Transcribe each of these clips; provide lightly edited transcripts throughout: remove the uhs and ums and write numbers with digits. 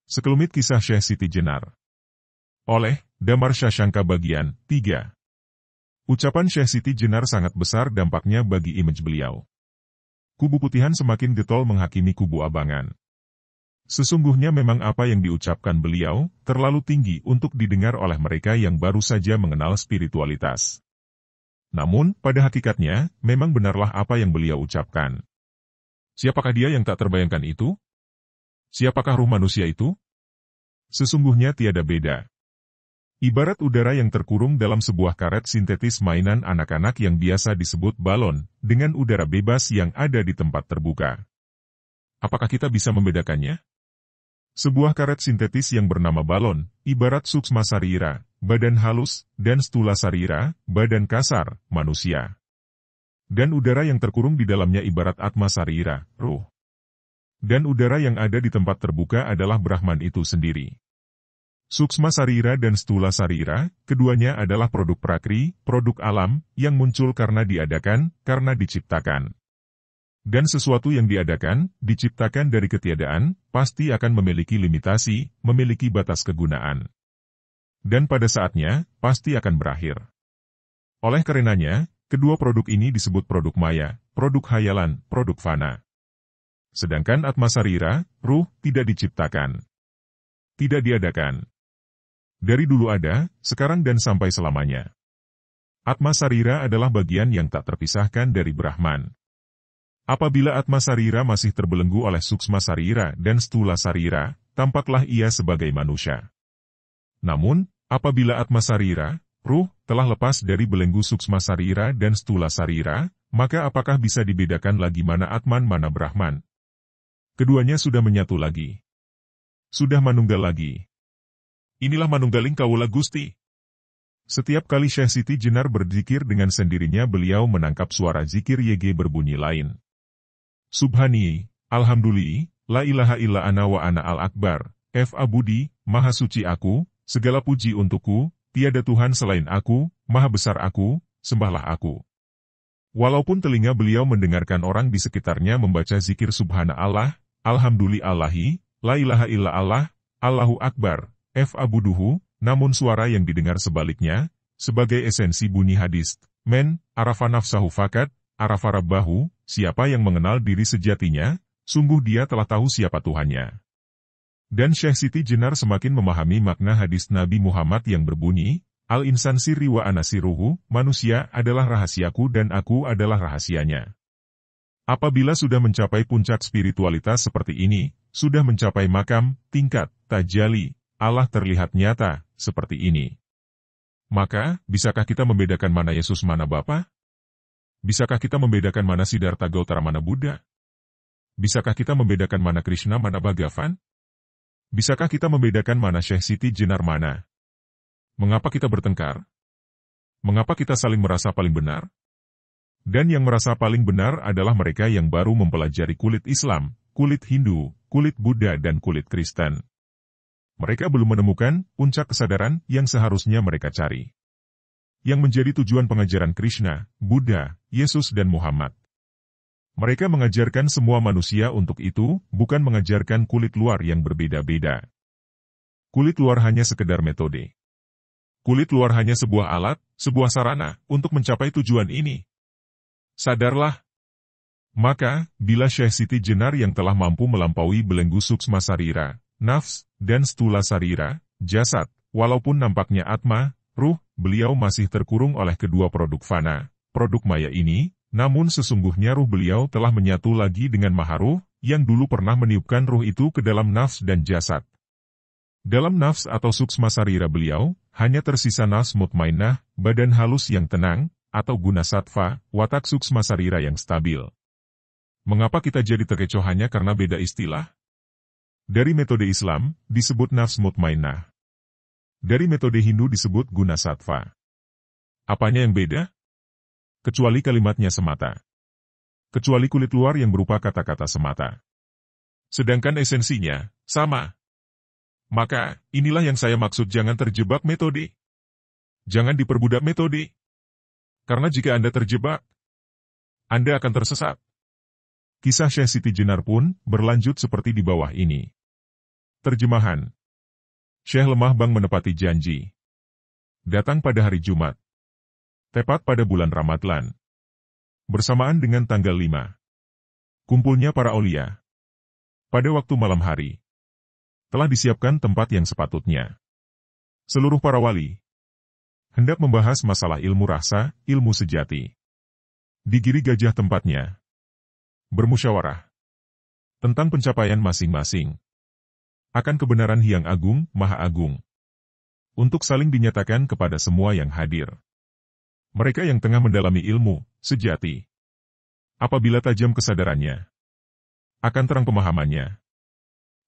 Sekelumit kisah Syekh Siti Jenar. Oleh Damar Syashangka bagian 3. Ucapan Syekh Siti Jenar sangat besar dampaknya bagi image beliau. Kubu putihan semakin getol menghakimi kubu abangan. Sesungguhnya memang apa yang diucapkan beliau terlalu tinggi untuk didengar oleh mereka yang baru saja mengenal spiritualitas. Namun, pada hakikatnya, memang benarlah apa yang beliau ucapkan. Siapakah dia yang tak terbayangkan itu? Siapakah ruh manusia itu? Sesungguhnya tiada beda. Ibarat udara yang terkurung dalam sebuah karet sintetis mainan anak-anak yang biasa disebut balon, dengan udara bebas yang ada di tempat terbuka. Apakah kita bisa membedakannya? Sebuah karet sintetis yang bernama balon, ibarat suksma sarira, badan halus, dan stula sarira, badan kasar, manusia. Dan udara yang terkurung di dalamnya ibarat atma sarira, ruh. Dan udara yang ada di tempat terbuka adalah Brahman itu sendiri. Suksma sarira dan stula sarira, keduanya adalah produk prakri, produk alam, yang muncul karena diadakan, karena diciptakan. Dan sesuatu yang diadakan, diciptakan dari ketiadaan, pasti akan memiliki limitasi, memiliki batas kegunaan. Dan pada saatnya, pasti akan berakhir. Oleh karenanya, kedua produk ini disebut produk maya, produk hayalan, produk fana. Sedangkan atma sarira, ruh, tidak diciptakan. Tidak diadakan. Dari dulu ada, sekarang dan sampai selamanya. Atma sarira adalah bagian yang tak terpisahkan dari Brahman. Apabila atma sarira masih terbelenggu oleh suksma sarira dan stula sarira, tampaklah ia sebagai manusia. Namun, apabila atma sarira, ruh, telah lepas dari belenggu suksma sarira dan stula sarira, maka apakah bisa dibedakan lagi mana Atman mana Brahman? Keduanya sudah menyatu lagi. Sudah manunggal lagi. Inilah manunggaling Kawula Gusti. Setiap kali Syekh Siti Jenar berzikir dengan sendirinya beliau menangkap suara zikir YG berbunyi lain. Subhani, Alhamdulillah, La ilaha illa ana wa ana al-akbar, F. Abudi, Maha Suci aku, segala puji untukku, tiada Tuhan selain aku, Maha Besar aku, sembahlah aku. Walaupun telinga beliau mendengarkan orang di sekitarnya membaca zikir Subhanallah, Alhamdulillahi, La ilaha illa Allah, Allahu Akbar, F. Abuduhu, namun suara yang didengar sebaliknya, sebagai esensi bunyi hadis, Men, arafa nafsahu fakat, arafa rabbahu, siapa yang mengenal diri sejatinya, sungguh dia telah tahu siapa Tuhannya. Dan Syekh Siti Jenar semakin memahami makna hadis Nabi Muhammad yang berbunyi, Al-insan sirri wa anasiruhu, manusia adalah rahasiaku dan aku adalah rahasianya. Apabila sudah mencapai puncak spiritualitas seperti ini, sudah mencapai makam, tingkat, tajali, Allah terlihat nyata, seperti ini. Maka, bisakah kita membedakan mana Yesus mana Bapa? Bisakah kita membedakan mana Siddhartha Gautama mana Buddha? Bisakah kita membedakan mana Krishna mana Bhagavan? Bisakah kita membedakan mana Syekh Siti Jenar mana? Mengapa kita bertengkar? Mengapa kita saling merasa paling benar? Dan yang merasa paling benar adalah mereka yang baru mempelajari kulit Islam, kulit Hindu, kulit Buddha dan kulit Kristen. Mereka belum menemukan puncak kesadaran yang seharusnya mereka cari. Yang menjadi tujuan pengajaran Krishna, Buddha, Yesus dan Muhammad. Mereka mengajarkan semua manusia untuk itu, bukan mengajarkan kulit luar yang berbeda-beda. Kulit luar hanya sekedar metode. Kulit luar hanya sebuah alat, sebuah sarana, untuk mencapai tujuan ini. Sadarlah. Maka, bila Syekh Siti Jenar yang telah mampu melampaui belenggu suksma sarira, nafs, dan stula sarira, jasad, walaupun nampaknya atma, ruh, beliau masih terkurung oleh kedua produk fana, produk maya ini, namun sesungguhnya ruh beliau telah menyatu lagi dengan maharuh, yang dulu pernah meniupkan ruh itu ke dalam nafs dan jasad. Dalam nafs atau suksma sarira beliau, hanya tersisa nafs mutmainnah, badan halus yang tenang, atau guna sattva, watak suksma sarira yang stabil. Mengapa kita jadi terkecoh hanya karena beda istilah? Dari metode Islam, disebut nafs mutmainnah. Dari metode Hindu disebut guna sattva. Apanya yang beda? Kecuali kalimatnya semata. Kecuali kulit luar yang berupa kata-kata semata. Sedangkan esensinya, sama. Maka, inilah yang saya maksud jangan terjebak metode. Jangan diperbudak metode. Karena jika Anda terjebak, Anda akan tersesat. Kisah Syekh Siti Jenar pun berlanjut seperti di bawah ini. Terjemahan. Syekh Lemah Bang menepati janji. Datang pada hari Jumat. Tepat pada bulan Ramadhan. Bersamaan dengan tanggal 5. Kumpulnya para aulia. Pada waktu malam hari. Telah disiapkan tempat yang sepatutnya. Seluruh para wali hendak membahas masalah ilmu rasa, ilmu sejati. Di Giri Gajah tempatnya. Bermusyawarah tentang pencapaian masing-masing. Akan kebenaran Hyang Agung, Maha Agung. Untuk saling dinyatakan kepada semua yang hadir. Mereka yang tengah mendalami ilmu sejati. Apabila tajam kesadarannya, akan terang pemahamannya.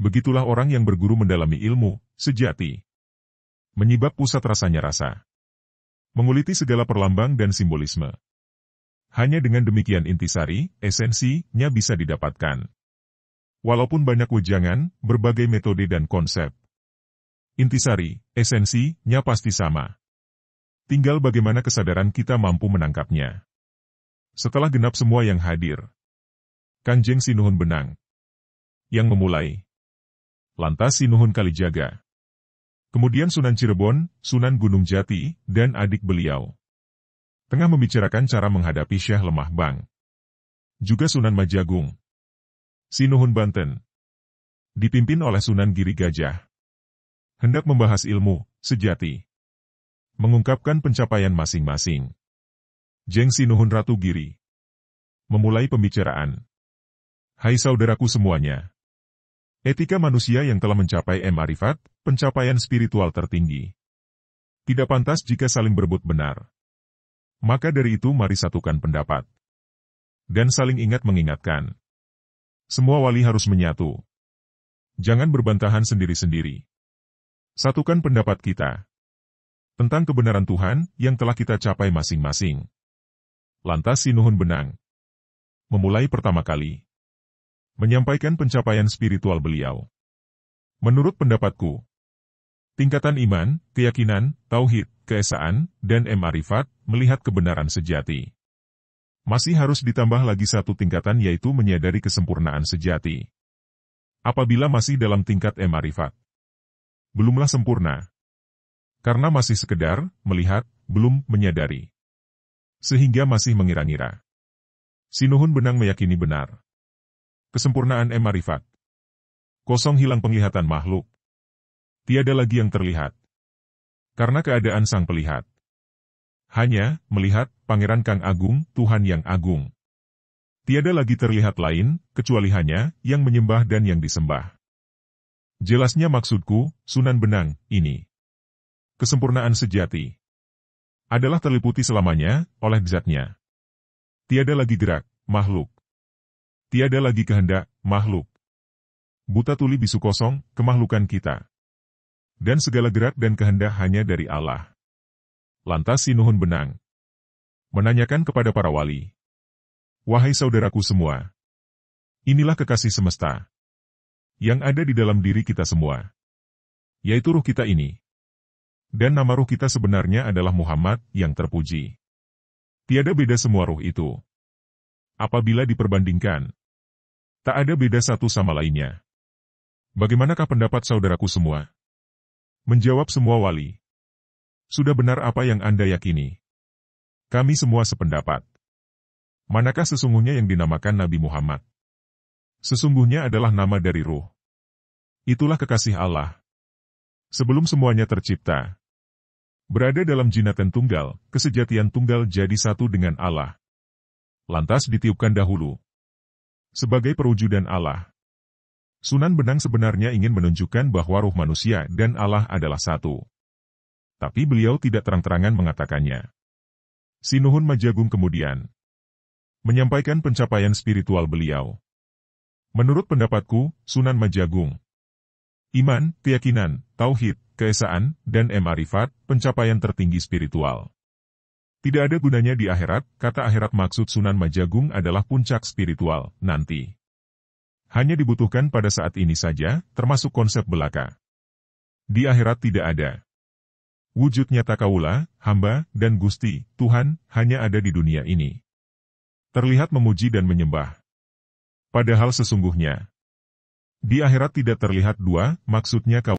Begitulah orang yang berguru mendalami ilmu sejati. Menyibak pusat rasanya rasa. Menguliti segala perlambang dan simbolisme. Hanya dengan demikian intisari, esensinya bisa didapatkan. Walaupun banyak wejangan, berbagai metode dan konsep. Intisari, esensinya pasti sama. Tinggal bagaimana kesadaran kita mampu menangkapnya. Setelah genap semua yang hadir. Kanjeng Sinuhun Benang yang memulai. Lantas Sinuhun Kalijaga. Kemudian Sunan Cirebon, Sunan Gunung Jati, dan adik beliau. Tengah membicarakan cara menghadapi Syekh Lemah Bang. Juga Sunan Majagung. Sinuhun Banten. Dipimpin oleh Sunan Giri Gajah. Hendak membahas ilmu sejati. Mengungkapkan pencapaian masing-masing. Jeng Sinuhun Ratu Giri. Memulai pembicaraan. Hai saudaraku semuanya. Etika manusia yang telah mencapai ma'rifat, pencapaian spiritual tertinggi. Tidak pantas jika saling berebut benar. Maka dari itu mari satukan pendapat. Dan saling ingat mengingatkan. Semua wali harus menyatu. Jangan berbantahan sendiri-sendiri. Satukan pendapat kita. Tentang kebenaran Tuhan yang telah kita capai masing-masing. Lantas Sinuhun Benang. Memulai pertama kali. Menyampaikan pencapaian spiritual beliau. Menurut pendapatku, tingkatan iman, keyakinan, tauhid, keesaan, dan ma'rifat, melihat kebenaran sejati. Masih harus ditambah lagi satu tingkatan yaitu menyadari kesempurnaan sejati. Apabila masih dalam tingkat ma'rifat, belumlah sempurna. Karena masih sekedar melihat, belum menyadari. Sehingga masih mengira-ngira. Sinuhun Benang meyakini benar. Kesempurnaan ma'rifat. Kosong hilang penglihatan makhluk. Tiada lagi yang terlihat. Karena keadaan sang pelihat. Hanya melihat Pangeran Kang Agung, Tuhan yang agung. Tiada lagi terlihat lain, kecuali hanya yang menyembah dan yang disembah. Jelasnya maksudku, Sunan Benang, ini. Kesempurnaan sejati. Adalah terliputi selamanya, oleh zatnya. Tiada lagi gerak, makhluk. Tiada lagi kehendak, makhluk. Buta tuli bisu kosong, kemahlukan kita. Dan segala gerak dan kehendak hanya dari Allah. Lantas Sinuhun Benang menanyakan kepada para wali. Wahai saudaraku semua. Inilah kekasih semesta. Yang ada di dalam diri kita semua. Yaitu ruh kita ini. Dan nama ruh kita sebenarnya adalah Muhammad yang terpuji. Tiada beda semua ruh itu. Apabila diperbandingkan, tak ada beda satu sama lainnya. Bagaimanakah pendapat saudaraku semua? Menjawab semua wali. Sudah benar apa yang Anda yakini. Kami semua sependapat. Manakah sesungguhnya yang dinamakan Nabi Muhammad? Sesungguhnya adalah nama dari ruh. Itulah kekasih Allah. Sebelum semuanya tercipta. Berada dalam jinatan tunggal, kesejatian tunggal jadi satu dengan Allah. Lantas ditiupkan dahulu. Sebagai perwujudan Allah. Sunan Benang sebenarnya ingin menunjukkan bahwa ruh manusia dan Allah adalah satu. Tapi beliau tidak terang-terangan mengatakannya. Sinuhun Majagung kemudian menyampaikan pencapaian spiritual beliau. Menurut pendapatku, Sunan Majagung. Iman, keyakinan, tauhid, keesaan, dan ma'rifat, pencapaian tertinggi spiritual. Tidak ada gunanya di akhirat, kata akhirat maksud Sunan Majagung adalah puncak spiritual, nanti. Hanya dibutuhkan pada saat ini saja, termasuk konsep belaka. Di akhirat tidak ada. Wujud nyata kaula, hamba, dan Gusti, Tuhan, hanya ada di dunia ini. Terlihat memuji dan menyembah. Padahal sesungguhnya, Di akhirat tidak terlihat dua, maksudnya kau